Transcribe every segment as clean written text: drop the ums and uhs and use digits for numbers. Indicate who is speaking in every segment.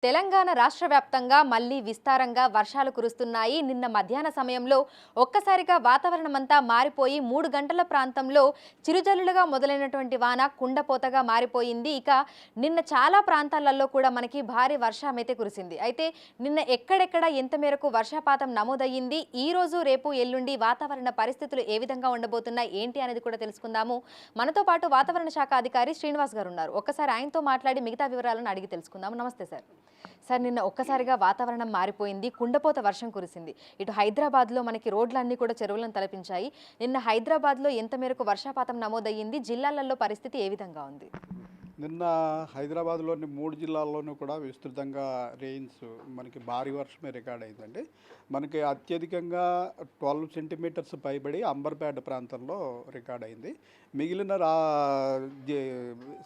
Speaker 1: తెలంగాణ రాష్ట్ర వ్యాప్తంగా మళ్లీ విస్తారంగా వర్షాలు కురుస్తున్నాయి. నిన్న మధ్యాహ్న సమయంలో ఒక్కసారిగా వాతావరణమంతా మారిపోయి 3 గంటల ప్రాంతంలో చిరుజల్లులుగా మొదలైనటువంటి వాన కుండపోతగా మారిపోయింది. ఇక నిన్న చాలా ప్రాంతాలలో కూడా మనకి భారీ వర్షమైతే కురిసింది. అయితే నిన్న ఎక్కడెక్కడ ఎంత మేరకు వర్షపాతం నమోదయ్యింది, ఈ రోజు రేపు ఎల్లుండి వాతావరణ పరిస్థితులు ఏ విధంగా ఉండబోతున్నాయి ఏంటి అనేది కూడా తెలుసుకుందాము. మనతో పాటు వాతావరణ శాఖ అధికారి శ్రీనివాస్ గారు ఉన్నారు. ఒక్కసారి ఆయనతో మాట్లాడి మిగతా వివరాలను అడిగి తెలుసుకుందాం. నమస్తే సార్. సార్, నిన్న ఒక్కసారిగా వాతావరణం మారిపోయింది, కుండపోత వర్షం కురిసింది. ఇటు హైదరాబాద్లో మనకి రోడ్లన్నీ కూడా చెరువులను తలపించాయి. నిన్న హైదరాబాద్లో ఎంత మేరకు వర్షపాతం నమోదయ్యింది, జిల్లాలలో పరిస్థితి ఏ విధంగా ఉంది?
Speaker 2: నిన్న హైదరాబాద్లోని 3 జిల్లాల్లోనూ కూడా విస్తృతంగా రెయిన్స్ మనకి భారీ వర్షమే రికార్డ్ అయిందండి. మనకి అత్యధికంగా 12 సెంటీమీటర్స్ పైబడి అంబర్పేట ప్రాంతంలో రికార్డ్ అయింది. మిగిలిన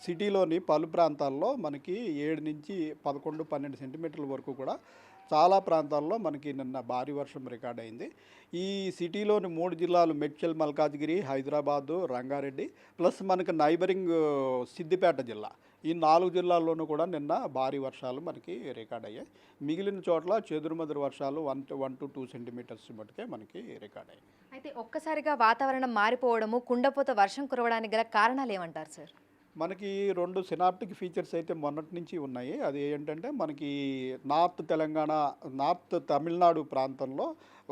Speaker 2: సిటీలోని పలు ప్రాంతాల్లో మనకి 7 నుంచి 11, 12 సెంటీమీటర్ల వరకు కూడా చాలా ప్రాంతాల్లో మనకి నిన్న భారీ వర్షం రికార్డ్ అయింది. ఈ సిటీలోని 3 జిల్లాలు మేడ్చల్, మల్కాజ్గిరి, హైదరాబాదు, రంగారెడ్డి ప్లస్ మనకి నైబరింగ్ సిద్దిపేట జిల్లా, ఈ 4 జిల్లాల్లోనూ కూడా నిన్న భారీ వర్షాలు మనకి రికార్డ్ అయ్యాయి. మిగిలిన చోట్ల చెదురుమదురు వర్షాలు 1 to 2 సెంటీమీటర్స్ మటుకే మనకి రికార్డ్ అయ్యాయి.
Speaker 1: అయితే ఒక్కసారిగా వాతావరణం మారిపోవడము, కుండపోత వర్షం కురవడానికి గల కారణాలు ఏమంటారు సార్?
Speaker 2: మనకి 2 సినాప్టిక్ ఫీచర్స్ అయితే మొన్నటి నుంచి ఉన్నాయి. అది ఏంటంటే మనకి నార్త్ తమిళనాడు ప్రాంతంలో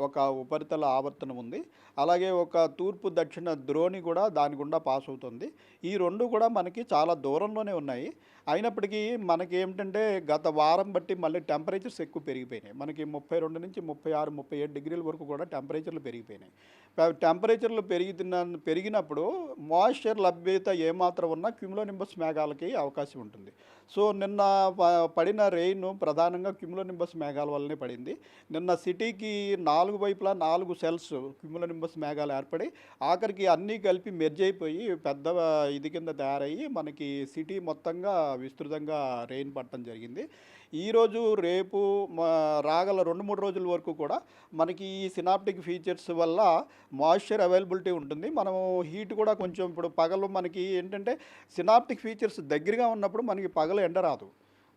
Speaker 2: ఒక ఉపరితల ఆవర్తనం ఉంది. అలాగే ఒక తూర్పు దక్షిణ ద్రోణి కూడా దాని గుండా పాస్ అవుతుంది. ఈ 2 కూడా మనకి చాలా దూరంలోనే ఉన్నాయి. అయినప్పటికీ మనకి ఏమిటంటే గత వారం బట్టి మళ్ళీ టెంపరేచర్స్ ఎక్కువ పెరిగిపోయినాయి. మనకి 32 నుంచి 36, 37 డిగ్రీల వరకు కూడా టెంపరేచర్లు పెరిగిపోయినాయి. టెంపరేచర్లు పెరిగినప్పుడు మాయిశ్చర్ లభ్యత ఏమాత్రం ఉన్నా క్యూములోనింబస్ మేఘాలకి అవకాశం ఉంటుంది. సో నిన్న పడిన రెయిన్ ప్రధానంగా క్యూములోనింబస్ మేఘాల వల్లనే పడింది. నిన్న సిటీకి 4 వైపులా 4 సెల్స్ క్యూములోనింబస్ మేఘాలు ఏర్పడి ఆఖరికి అన్నీ కలిపి మెర్జ్ అయిపోయి పెద్ద ఇది కింద తయారయ్యి మనకి సిటీ మొత్తంగా విస్తృతంగా రెయిన్ పడటం జరిగింది. ఈరోజు రేపు రాగల 2-3 రోజుల వరకు కూడా మనకి ఈ సినాప్టిక్ ఫీచర్స్ వల్ల మాయిశ్చర్ అవైలబిలిటీ ఉంటుంది. మనం హీట్ కూడా కొంచెం ఇప్పుడు పగలు మనకి ఏంటంటే సినాప్టిక్ ఫీచర్స్ దగ్గరగా ఉన్నప్పుడు మనకి పగలు ఎండ రాదు.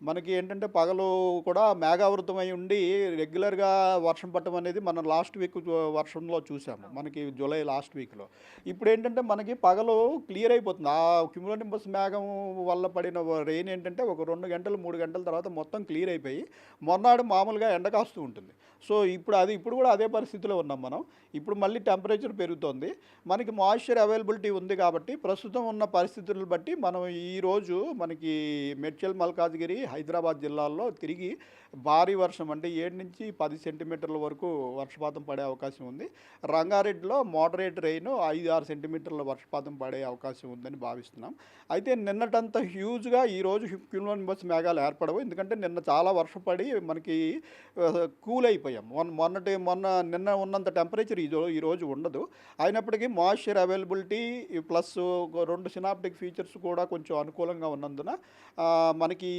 Speaker 2: మనకి ఏంటంటే పగలు కూడా మేఘావృతమై ఉండి రెగ్యులర్గా వర్షం పడటం అనేది మనం లాస్ట్ వీక్ వర్షంలో చూసాము, మనకి జూలై లాస్ట్ వీక్లో. ఇప్పుడు ఏంటంటే మనకి పగలు క్లియర్ అయిపోతుంది. ఆ క్యూములోనింబస్ మేఘం వల్ల పడిన రెయిన్ ఏంటంటే ఒక 2 గంటలు 3 గంటల తర్వాత మొత్తం క్లియర్ అయిపోయి మొన్నాడు మామూలుగా ఎండ కాస్తూ ఉంటుంది. సో ఇప్పుడు కూడా అదే పరిస్థితిలో ఉన్నాం మనం. ఇప్పుడు మళ్ళీ టెంపరేచర్ పెరుగుతోంది. మనకి మాయిశ్చర్ అవైలబిలిటీ ఉంది కాబట్టి ప్రస్తుతం ఉన్న పరిస్థితులను బట్టి మనం ఈరోజు మనకి మేడ్చల్, మల్కాజ్గిరి, హైదరాబాద్ జిల్లాల్లో తిరిగి భారీ వర్షం అంటే 7 నుంచి 10 సెంటీమీటర్ల వరకు వర్షపాతం పడే అవకాశం ఉంది. రంగారెడ్డిలో మోడరేట్ రెయిన్ 5-6 సెంటీమీటర్ల వర్షపాతం పడే అవకాశం ఉందని భావిస్తున్నాం. అయితే నిన్నటంత హ్యూజ్గా ఈరోజు క్యూములోనింబస్ మేఘాలు ఏర్పడవు. ఎందుకంటే నిన్న చాలా వర్షం పడి మనకి కూల్ అయిపోయాం. నిన్న ఉన్నంత టెంపరేచర్ ఈరోజు ఉండదు. అయినప్పటికీ moisture availability plus 2 synaptic features కూడా కొంచెం అనుకూలంగా ఉన్నందున మనకి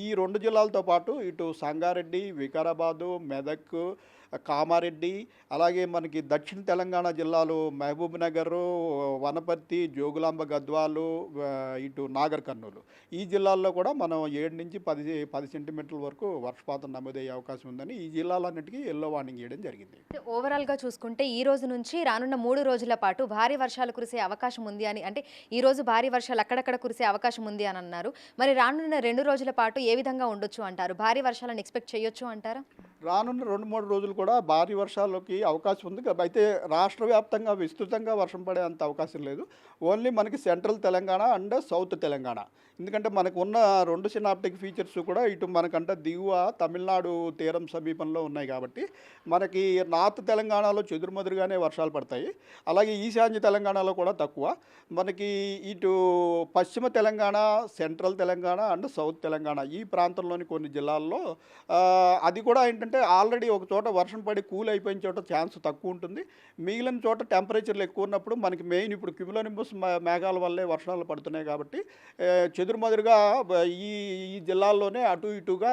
Speaker 2: ఈ 2 జిల్లాలతో పాటు ఇటు సంగారెడ్డి, వికారాబాదు, మెదక్, కామారెడ్డి, అలాగే మనకి దక్షిణ తెలంగాణ జిల్లాలు మహబూబ్ నగర్, వనపర్తి, జోగులాంబ గద్వాలు, ఇటు నాగర్ కర్నూలు, ఈ జిల్లాల్లో కూడా మనం 7 నుంచి 10 సెంటీమీటర్ల వరకు వర్షపాతం నమోదయ్యే అవకాశం ఉందని ఈ జిల్లాలన్నిటికీ ఎల్లో వార్నింగ్ ఇవ్వడం జరిగింది.
Speaker 1: ఓవరాల్గా చూసుకుంటే ఈ రోజు నుంచి రానున్న 3 రోజుల పాటు భారీ వర్షాలు కురిసే అవకాశం ఉంది అని, అంటే ఈ రోజు భారీ వర్షాలు అక్కడక్కడ కురిసే అవకాశం ఉంది అని అన్నారు. మరి రానున్న 2 రోజుల పాటు ఏ విధంగా ఉండొచ్చు అంటారు? భారీ వర్షాలను ఎక్స్పెక్ట్ చేయొచ్చు అంటారా?
Speaker 2: రానున్న 2-3 రోజులు కూడా భారీ వర్షాలకి అవకాశం ఉంది. అయితే రాష్ట్ర వ్యాప్తంగా విస్తృతంగా వర్షం పడే అంత అవకాశం లేదు. ఓన్లీ మనకి central Telangana and south Telangana, ఎందుకంటే మనకు ఉన్న 2 సినాప్టిక్ ఫీచర్స్ కూడా ఇటు మనకంటే దిగువ తమిళనాడు తీరం సమీపంలో ఉన్నాయి కాబట్టి మనకి నార్త్ తెలంగాణలో చెదురుమదురుగానే వర్షాలు పడతాయి. అలాగే ఈశాన్య తెలంగాణలో కూడా తక్కువ. మనకి ఇటు పశ్చిమ Telangana, central Telangana and south Telangana, ఈ ప్రాంతంలోని కొన్ని జిల్లాల్లో అది కూడా ఏంటంటే ఆల్రెడీ ఒక చోట వర్షం పడి కూల్ అయిపోయిన చోట ఛాన్స్ తక్కువ ఉంటుంది. మిగిలిన చోట టెంపరేచర్లు ఎక్కువ ఉన్నప్పుడు మనకి మెయిన్ ఇప్పుడు క్యూములోనింబస్ మేఘాల వల్లే వర్షాలు పడుతున్నాయి కాబట్టి చెదురుమదురుగా ఈ జిల్లాల్లోనే అటు ఇటుగా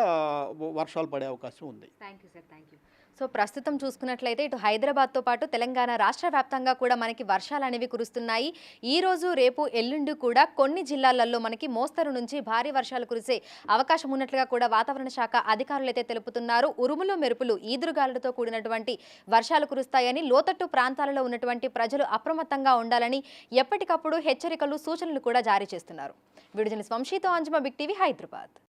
Speaker 2: వర్షాలు పడే అవకాశం ఉంది.
Speaker 1: Thank you sir, thank you. So ప్రస్తుతం చూసుకున్నట్లయితే ఇటు హైదరాబాద్తో పాటు తెలంగాణ రాష్ట్ర వ్యాప్తంగా కూడా మనకి వర్షాలు అనేవి కురుస్తున్నాయి. ఈ రోజు రేపు ఎల్లుండి కూడా కొన్ని జిల్లాలలో మనకి మోస్తరు నుంచి భారీ వర్షాలు కురిసే అవకాశం ఉన్నట్లుగా కూడా వాతావరణ శాఖ అధికారులు అయితే తెలుపుతున్నారు. ఉరుములు మెరుపులు ఈదురుగాలులతో కూడినటువంటి వర్షాలు కురుస్తాయని, లోతట్టు ప్రాంతాలలో ఉన్నటువంటి ప్రజలు అప్రమత్తంగా ఉండాలని ఎప్పటికప్పుడు హెచ్చరికలు సూచనలు కూడా జారీ చేస్తున్నారు. వీడియో జర్నలిస్ట్ వంశీతో అంజుమ, బిగ్ టీవీ, హైదరాబాద్.